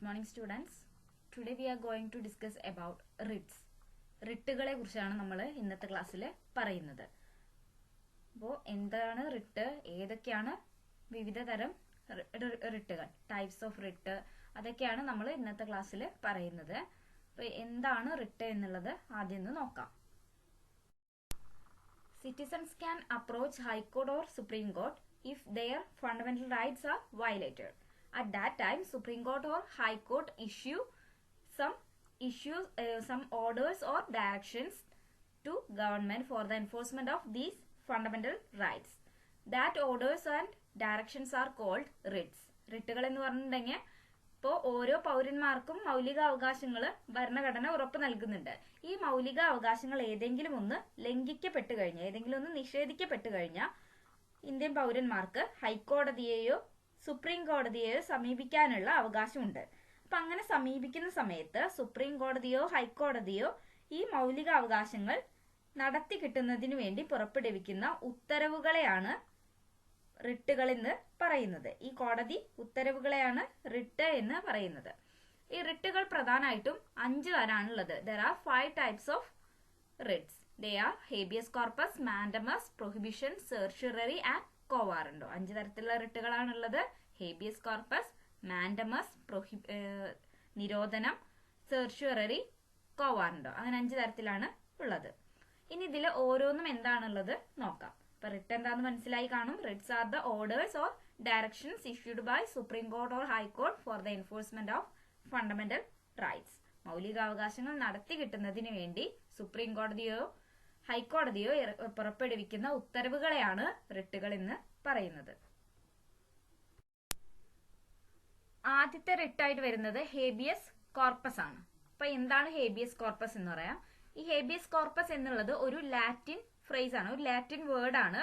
Good morning students. Today we are going to discuss about writs. റിട്ടുകളെ കുറിച്ചാണ് നമ്മൾ ഇന്നത്തെ ക്ലാസ്സിൽ പറയുന്നത്. അപ്പോൾ എന്താണ് റിട്ട്, ഏതൊക്കെയാണ് വിവിധ തരം റിട്ടുകൾ, ടൈപ്സ് ഓഫ് റിട്ട്, അതൊക്കെയാണ് നമ്മൾ ഇന്നത്തെ ക്ലാസ്സിൽ പറയുന്നത്. അപ്പോൾ എന്താണ് റിട്ട് എന്നുള്ളത് ആദ്യം ഒന്ന് നോക്കാം. Citizens can approach High Court or Supreme Court if their fundamental rights are violated. At that time, Supreme Court or High Court issue some orders or directions to government for the enforcement of these fundamental rights. That orders and directions are called writs. റിട്ടുകൾ എന്ന് പറഞ്ഞിട്ടുണ്ടെങ്കിൽ ഇപ്പോൾ ഓരോ പൗരന്മാർക്കും മൗലിക അവകാശങ്ങൾ ഭരണഘടന ഉറപ്പ് നൽകുന്നുണ്ട്. ഈ മൗലിക അവകാശങ്ങൾ ഏതെങ്കിലും ഒന്ന് ലംഘിക്കപ്പെട്ടു കഴിഞ്ഞാൽ, ഏതെങ്കിലും ഒന്ന് നിഷേധിക്കപ്പെട്ടു കഴിഞ്ഞാൽ ഇന്ത്യൻ പൗരന്മാർക്ക് ഹൈക്കോടതിയെയോ സുപ്രീം കോടതിയെയോ സമീപിക്കാനുള്ള അവകാശമുണ്ട്. അപ്പൊ അങ്ങനെ സമീപിക്കുന്ന സമയത്ത് സുപ്രീം കോടതിയോ ഹൈക്കോടതിയോ ഈ മൗലിക അവകാശങ്ങൾ നടത്തി കിട്ടുന്നതിന് വേണ്ടി പുറപ്പെടുവിക്കുന്ന ഉത്തരവുകളെയാണ് റിട്ടുകൾ എന്ന് പറയുന്നത്. ഈ കോടതി ഉത്തരവുകളെയാണ് റിട്ട് എന്ന് പറയുന്നത്. ഈ റിട്ടുകൾ പ്രധാനമായിട്ടും 5 തരാണുള്ളത്. There are 5 types of writs. They are habeas corpus, mandamus, prohibition, certiorari and quo warranto. 5 തരത്തിലുള്ള റിട്ടുകളാണുള്ളത്. ഹേബിയസ് കോർപ്പസ്, മാൻഡമസ്, നിരോധനം, സെർച്യൂററി, quo warranto. അങ്ങനെ 5 തരത്തിലാണ് ഉള്ളത്. ഇനി ഇതിൽ ഓരോന്നും എന്താണുള്ളത് നോക്കാം. ഇപ്പൊ റിട്ട് എന്താന്ന് മനസ്സിലായി കാണും. Writs are the orders or directions issued by supreme court or high court for the enforcement of fundamental rights. മൗലികാവകാശങ്ങൾ നടത്തി കിട്ടുന്നതിന് വേണ്ടി സുപ്രീം കോടതിയോ ഹൈക്കോടതിയോ പുറപ്പെടുവിക്കുന്ന ഉത്തരവുകളെയാണ് റിട്ടുകൾ എന്ന് പറയുന്നത്. ആദ്യത്തെ റിട്ടായിട്ട് വരുന്നത് ഹേബിയസ് കോർപ്പസ് ആണ്. അപ്പൊ എന്താണ് ഹേബിയസ് കോർപ്പസ് എന്ന് പറയാം. ഈ ഹേബിയസ് കോർപ്പസ് എന്നുള്ളത് ഒരു ലാറ്റിൻ ഫ്രേസ് ആണ്, ഒരു ലാറ്റിൻ വേർഡ് ആണ്.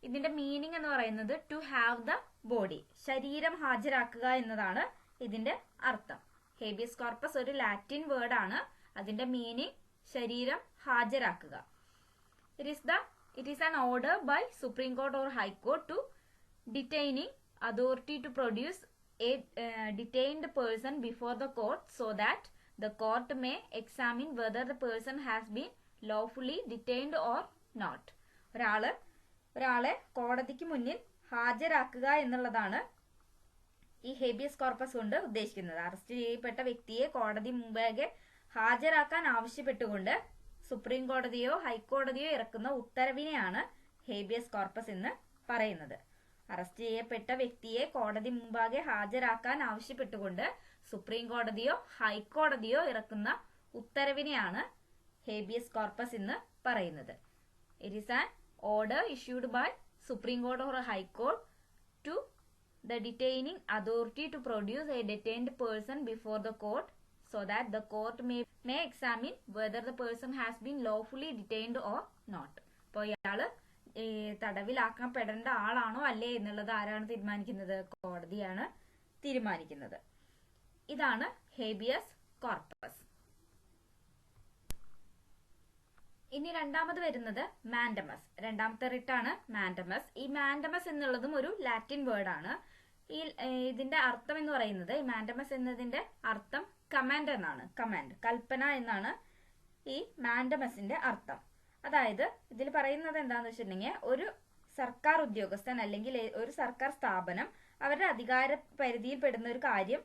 ഇതിന്റെ മീനിങ് എന്ന് പറയുന്നത് ടു ഹാവ് ദ ബോഡി, ശരീരം ഹാജരാക്കുക എന്നതാണ് ഇതിന്റെ അർത്ഥം. ഹേബിയസ് കോർപ്പസ് ഒരു ലാറ്റിൻ വേർഡ് ആണ്. അതിന്റെ മീനിങ് ശരീരം ഹാജരാക്കുക. It is an order by Supreme Court or High Court to detaining authority to produce a detained person before the court so that the court may examine whether the person has been lawfully detained or not. ഒരാളെ കോടതിക്ക് മുന്നിൽ ഹാജരാക്കുക എന്നുള്ളതാണ് ഈ habeas corpus കൊണ്ട് ഉദ്ദേശിക്കുന്നത്. Arrest ചെയ്യപ്പെട്ട വ്യക്തിയെ കോടതി മുമ്പാകെ ഹാജരാക്കാൻ ആവശ്യപ്പെട്ടുകൊണ്ട് സുപ്രീം കോടതിയോ ഹൈക്കോടതിയോ ഇറക്കുന്ന ഉത്തരവിനെയാണ് ഹേബിയസ് കോർപ്പസ് എന്ന് പറയുന്നത്. അറസ്റ്റ് ചെയ്യപ്പെട്ട വ്യക്തിയെ കോടതി മുമ്പാകെ ഹാജരാക്കാൻ ആവശ്യപ്പെട്ടുകൊണ്ട് സുപ്രീം കോടതിയോ ഹൈക്കോടതിയോ ഇറക്കുന്ന ഉത്തരവിനെയാണ് ഹേബിയസ് കോർപ്പസ് എന്ന് പറയുന്നത്. It is an order issued by supreme court or high court to the detaining authority to produce a detained person before the court so that the court may examine whether the person has been lawfully detained or not. അപ്പോൾ ഇയാള് തടവിലാക്കപ്പെടേണ്ട ആളാണോ അല്ലേ എന്നുള്ളത് ആരാണ് തീരുമാനിക്കുന്നത്? കോടതിയാണ് തീരുമാനിക്കുന്നത്. ഇതാണ് ഹേബിയസ് കോർപ്പസ്. ഇനി രണ്ടാമത് വരുന്നത് മാൻഡമസ്. രണ്ടാമത്തെ റിട്ടാണ് മാൻഡമസ്. ഈ മാൻഡമസ് എന്നുള്ളതും ഒരു ലാറ്റിൻ വേർഡ് ആണ്. ഇതിന്റെ അർത്ഥം എന്ന് പറയുന്നത്, ഈ മാൻഡമസ് എന്നതിന്റെ അർത്ഥം കമാൻഡ് എന്നാണ്. കമാൻഡ്, കൽപ്പന എന്നാണ് ഈ മാൻഡമസിന്റെ അർത്ഥം. അതായത് ഇതിൽ പറയുന്നത് എന്താണെന്ന് വെച്ചിട്ടുണ്ടെങ്കിൽ, ഒരു സർക്കാർ ഉദ്യോഗസ്ഥൻ അല്ലെങ്കിൽ ഒരു സർക്കാർ സ്ഥാപനം അവരുടെ അധികാര പരിധിയിൽ പെടുന്ന ഒരു കാര്യം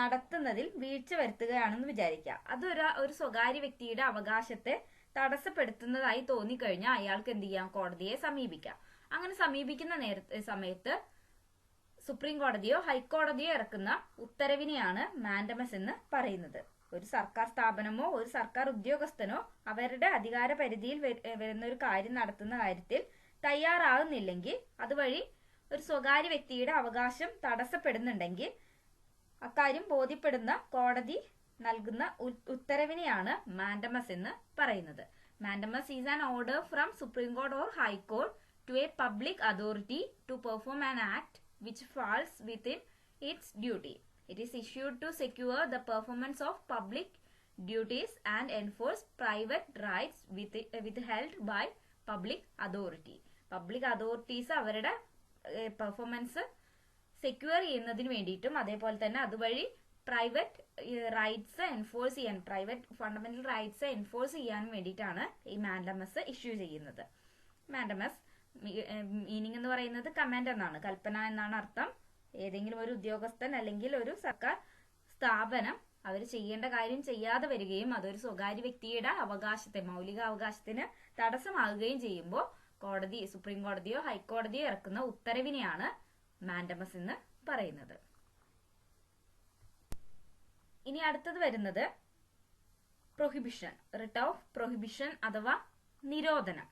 നടത്തുന്നതിൽ വീഴ്ച വരുത്തുകയാണെന്ന് വിചാരിക്കുക. അത് ഒരു സ്വകാര്യ വ്യക്തിയുടെ അവകാശത്തെ തടസ്സപ്പെടുത്തുന്നതായി തോന്നിക്കഴിഞ്ഞാൽ അയാൾക്ക് എന്ത് ചെയ്യാം? കോടതിയെ സമീപിക്കാം. അങ്ങനെ സമീപിക്കുന്ന സമയത്ത് സുപ്രീം കോടതിയോ ഹൈക്കോടതിയോ ഇറക്കുന്ന ഉത്തരവിനെയാണ് മാൻഡമസ് എന്ന് പറയുന്നത്. ഒരു സർക്കാർ സ്ഥാപനമോ ഒരു സർക്കാർ ഉദ്യോഗസ്ഥനോ അവരുടെ അധികാര പരിധിയിൽ വരുന്ന ഒരു കാര്യം നടത്തുന്ന കാര്യത്തിൽ തയ്യാറാകുന്നില്ലെങ്കിൽ, അതുവഴി ഒരു സ്വകാര്യ വ്യക്തിയുടെ അവകാശം തടസ്സപ്പെടുന്നുണ്ടെങ്കിൽ അക്കാര്യം ബോധ്യപ്പെടുന്ന കോടതി നൽകുന്ന ഉത്തരവിനെയാണ് മാൻഡമസ് എന്ന് പറയുന്നത്. Mandamus is an order from supreme court or high court to a public authority to perform an act which falls within its duty. It is issued to secure the performance of public duties and enforce private rights withheld by public authority. Public authorities അവരുടെ performance secure ചെയ്യുന്നതിന് വേണ്ടിയിട്ടും അതേപോലെ തന്നെ അതുവഴി private rights enforce ചെയ്യാൻ, private fundamental rights enforce ചെയ്യാൻ വേണ്ടിയിട്ടാണ് ഈ മാൻഡമസ് ഇഷ്യൂ ചെയ്യുന്നത്. മാൻഡമസ് മീനിങ് എന്ന് പറയുന്നത് കമാൻഡ് എന്നാണ്, കൽപ്പന എന്നാണ് അർത്ഥം. ഏതെങ്കിലും ഒരു ഉദ്യോഗസ്ഥൻ അല്ലെങ്കിൽ ഒരു സർക്കാർ സ്ഥാപനം അവർ ചെയ്യേണ്ട കാര്യം ചെയ്യാതെ വരികയും അതൊരു സ്വകാര്യ വ്യക്തിയുടെ അവകാശത്തെ, മൗലിക അവകാശത്തിന് തടസ്സമാകുകയും ചെയ്യുമ്പോൾ കോടതി, സുപ്രീം കോടതിയോ ഹൈക്കോടതിയോ ഇറക്കുന്ന ഉത്തരവിനെയാണ് മാൻഡമസ് എന്ന് പറയുന്നത്. ഇനി അടുത്തത് വരുന്നത് പ്രൊഹിബിഷൻ, റിട്ട് ഓഫ് പ്രൊഹിബിഷൻ അഥവാ നിരോധനം.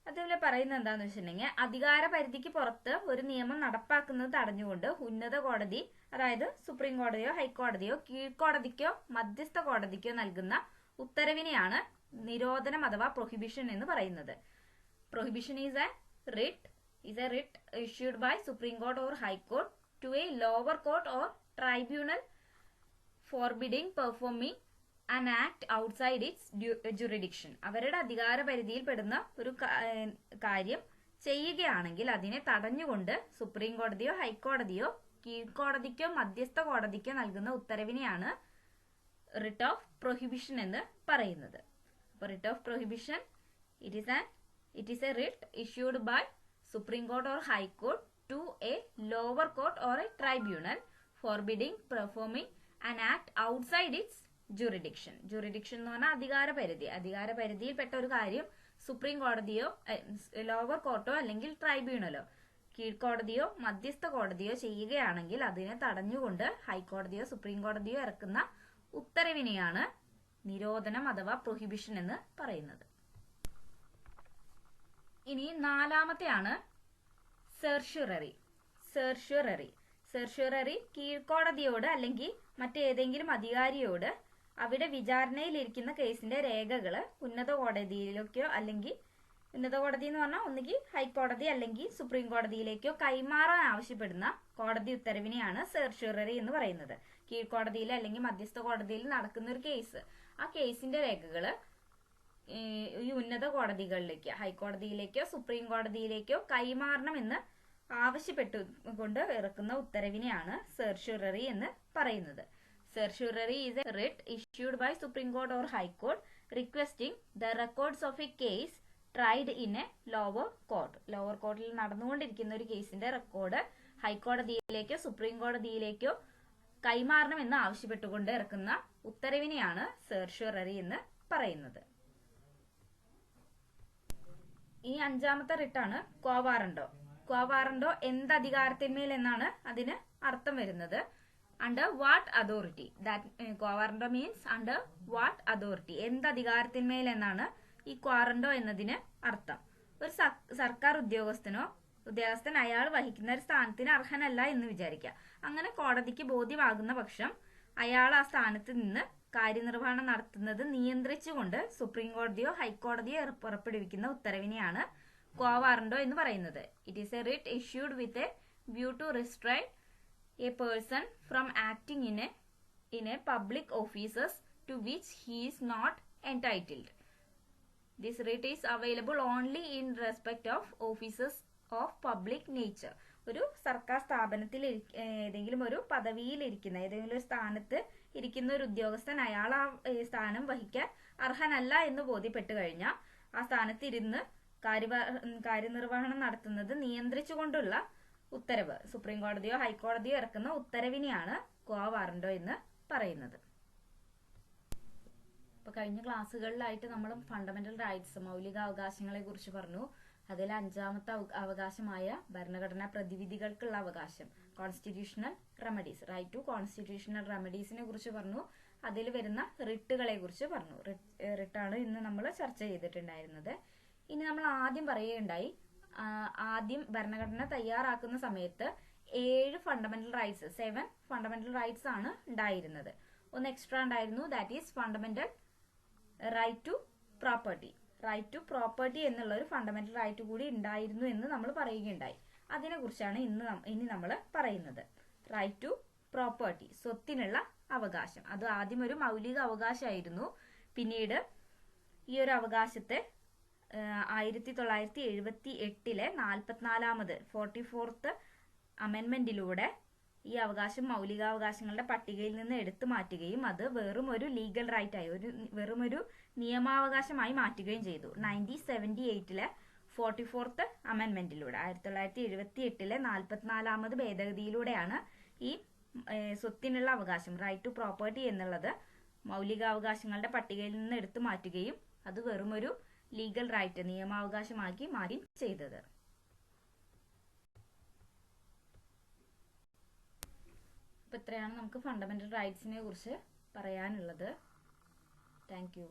അതേപോലെ പറയുന്നത് എന്താന്ന് വെച്ചിട്ടുണ്ടെങ്കിൽ അധികാര പരിധിക്ക് പുറത്ത് ഒരു നിയമം നടപ്പാക്കുന്നത് തടഞ്ഞുകൊണ്ട് ഉന്നത കോടതി, അതായത് സുപ്രീം കോടതിയോ ഹൈക്കോടതിയോ കീഴ്ക്കോടതിക്കോ മധ്യസ്ഥ കോടതിക്കോ നൽകുന്ന ഉത്തരവിനെയാണ് നിരോധനം അഥവാ പ്രൊഹിബിഷൻ എന്ന് പറയുന്നത്. Prohibition is A writ issued by Supreme Court or High Court to a lower court or tribunal forbidding performing an act outside its jurisdiction. അവരുടെ അധികാര പരിധിയിൽ പെടുന്ന ഒരു കാര്യം ചെയ്യുകയാണെങ്കിൽ അതിനെ തടഞ്ഞുകൊണ്ട് സുപ്രീം കോടതിയോ ഹൈക്കോടതിയോ കീഴ്ക്കോടതിക്കോ മധ്യസ്ഥ കോടതിക്കോ നൽകുന്ന ഉത്തരവിനെയാണ് റിട്ട് ഓഫ് പ്രൊഹിബിഷൻ എന്ന് പറയുന്നത്. അപ്പോൾ writ of prohibition it is a writ issued by Supreme Court or High Court to a lower court or a tribunal forbidding performing an act outside its jurisdiction. jurisdiction എന്ന് പറഞ്ഞാൽ അധികാര പരിധി. അധികാര പരിധിയിൽപ്പെട്ട ഒരു കാര്യം സുപ്രീം കോടതിയോ ലോവർ കോർട്ടോ അല്ലെങ്കിൽ ട്രൈബ്യൂണലോ കീഴ്ക്കോടതിയോ മധ്യസ്ഥ കോടതിയോ ചെയ്യുകയാണെങ്കിൽ അതിനെ തടഞ്ഞുകൊണ്ട് ഹൈക്കോടതിയോ സുപ്രീം കോടതിയോ ഇറക്കുന്ന ഉത്തരവിനെയാണ് നിരോധനം അഥവാ പ്രൊഹിബിഷൻ എന്ന് പറയുന്നത്. ഇനി നാലാമത്തെയാണ് സെർഷ്വറി. സെർഷ്വറി കീഴ്ക്കോടതിയോട് അല്ലെങ്കിൽ മറ്റേതെങ്കിലും അധികാരിയോട് അവിടെ വിചാരണയിലിരിക്കുന്ന കേസിന്റെ രേഖകള് ഉന്നത കോടതിയിലേക്കോ, അല്ലെങ്കിൽ ഉന്നത കോടതി എന്ന് പറഞ്ഞാൽ ഒന്നുകിൽ ഹൈക്കോടതി അല്ലെങ്കിൽ സുപ്രീം കോടതിയിലേക്കോ കൈമാറാൻ ആവശ്യപ്പെടുന്ന കോടതി ഉത്തരവിനെയാണ് സെർഷ്വറി എന്ന് പറയുന്നത്. കീഴ്ക്കോടതിയിൽ അല്ലെങ്കിൽ മധ്യസ്ഥ കോടതിയിൽ നടക്കുന്ന ഒരു കേസ്, ആ കേസിന്റെ രേഖകള് ഈ ഉന്നത കോടതികളിലേക്ക്, ഹൈക്കോടതിയിലേക്കോ സുപ്രീം കോടതിയിലേക്കോ കൈമാറണമെന്ന് ആവശ്യപ്പെട്ടുകൊണ്ട് ഇറക്കുന്ന ഉത്തരവിനെയാണ് സെർഷ്വറി എന്ന് പറയുന്നത്. Certiorari is a writ issued by Supreme Court or High Court requesting the records of a case tried in a lower court. Lower കോർട്ടിൽ നടന്നുകൊണ്ടിരിക്കുന്ന ഒരു കേസിന്റെ റെക്കോർഡ് ഹൈക്കോടതിയിലേക്കോ സുപ്രീം കോടതിയിലേക്കോ കൈമാറണമെന്ന് ആവശ്യപ്പെട്ടുകൊണ്ട് ഇറക്കുന്ന ഉത്തരവിനെയാണ് സെർഷ്വറി എന്ന് പറയുന്നത്. ഈ അഞ്ചാമത്തെ റിട്ടാണ് ക്വാവാറന്റോ. ക്വാവാറന്റോ എന്ത് അധികാരത്തിന്മേൽ എന്നാണ് അതിന് അർത്ഥം വരുന്നത്. Under what authority? That quaranto means under what authority? എന്ത് അധികാരത്തിന്മേൽ എന്നാണ് ഈ ക്വാറന്റോ എന്നതിന് അർത്ഥം. ഒരു സർക്കാർ ഉദ്യോഗസ്ഥൻ അയാൾ വഹിക്കുന്ന ഒരു സ്ഥാനത്തിന് അർഹനല്ല എന്ന് വിചാരിക്കുക. അങ്ങനെ കോടതിക്ക് ബോധ്യമാകുന്ന പക്ഷം അയാൾ ആ സ്ഥാനത്ത് നിന്ന് കാര്യനിർവഹണം നടത്തുന്നത് നിയന്ത്രിച്ചുകൊണ്ട് സുപ്രീം കോടതിയോ ഹൈക്കോടതിയോ പുറപ്പെടുവിക്കുന്ന ഉത്തരവിനെയാണ് ക്വാറന്റോ എന്ന് പറയുന്നത്. It is A writ issued with a view to restrain a person from acting in a public offices to which he is not entitled. This writ is available only in respect of offices of public nature. ഒരു സർക്കാർ സ്ഥാപനത്തിൽ ഏതെങ്കിലും ഒരു പദവിയിൽ ഇരിക്കുന്ന, ഏതെങ്കിലും ഒരു സ്ഥാനത്ത് ഇരിക്കുന്ന ഒരു ഉദ്യോഗസ്ഥൻ അയാൾ ആ സ്ഥാനം വഹിക്കാൻ അർഹനല്ല എന്ന് ബോധ്യപ്പെട്ടു കഴിഞ്ഞാൽ ആ സ്ഥാനത്ത് ഇരുന്ന് കാര്യനിർവഹണം നടത്തുന്നത് നിയന്ത്രിച്ചുകൊണ്ടുള്ള ഉത്തരവ്, സുപ്രീം കോടതിയോ ഹൈക്കോടതിയോ ഇറക്കുന്ന ഉത്തരവിനെയാണ് ക്വാറന്റോ എന്ന് പറയുന്നത്. ഇപ്പൊ കഴിഞ്ഞ ക്ലാസ്സുകളിലായിട്ട് നമ്മൾ ഫണ്ടമെന്റൽ റൈറ്റ്സ്, മൗലിക അവകാശങ്ങളെ കുറിച്ച് പറഞ്ഞു. അതിൽ അഞ്ചാമത്തെ അവകാശമായ ഭരണഘടനാ പ്രതിവിധികൾക്കുള്ള അവകാശം, constitutional remedies, right to constitutional റെമഡീസിനെ കുറിച്ച് പറഞ്ഞു. അതിൽ വരുന്ന റിട്ടുകളെ കുറിച്ച് പറഞ്ഞു. റിട്ടാണ് ഇന്ന് നമ്മൾ ചർച്ച ചെയ്തിട്ടുണ്ടായിരുന്നത്. ഇനി നമ്മൾ ആദ്യം പറയുകയുണ്ടായി, ആദ്യം ഭരണഘടന തയ്യാറാക്കുന്ന സമയത്ത് 7 ഫണ്ടമെന്റൽ റൈറ്റ്സ്, 7 ഫണ്ടമെന്റൽ റൈറ്റ്സ് ആണ് ഉണ്ടായിരുന്നത്. ഒന്ന് എക്സ്ട്രാ ഉണ്ടായിരുന്നു, that is fundamental right to property. Right to property എന്നുള്ള ഒരു ഫണ്ടമെന്റൽ റൈറ്റ് കൂടി ഉണ്ടായിരുന്നു എന്ന് നമ്മൾ പറയുകയുണ്ടായി. അതിനെ കുറിച്ചാണ് ഇനി നമ്മൾ പറയുന്നത്. റൈറ്റ് ടു പ്രോപ്പർട്ടി, സ്വത്തിനുള്ള അവകാശം. അത് ആദ്യം ഒരു മൗലിക അവകാശമായിരുന്നു. പിന്നീട് ഈ ഒരു അവകാശത്തെ 1978 44th അമെന്റ്മെന്റിലൂടെ ഈ അവകാശം മൗലികാവകാശങ്ങളുടെ പട്ടികയിൽ നിന്ന് എടുത്തു മാറ്റുകയും അത് വെറും ഒരു ലീഗൽ റൈറ്റ് ആയി വെറും ഒരു നിയമാവകാശമായി മാറ്റുകയും ചെയ്തു. 1978 44th അമെന്റ്മെന്റിലൂടെ 1978 44ാമത് ഭേദഗതിയിലൂടെയാണ് ഈ സ്വത്തിനുള്ള അവകാശം റൈറ്റ് ടു പ്രോപ്പർട്ടി എന്നുള്ളത് മൗലികാവകാശങ്ങളുടെ പട്ടികയിൽ നിന്ന് എടുത്തു മാറ്റുകയും അത് വെറും ഒരു ലീഗൽ റൈറ്റ് നിയമാവകാശമാക്കി മാറ്റി ചെയ്തത്. അപ്പോൾ ഇത്രയാണ് നമുക്ക് ഫണ്ടമെന്റൽ റൈറ്റ്സിനെ കുറിച്ച് പറയാനുള്ളത്. Thank you.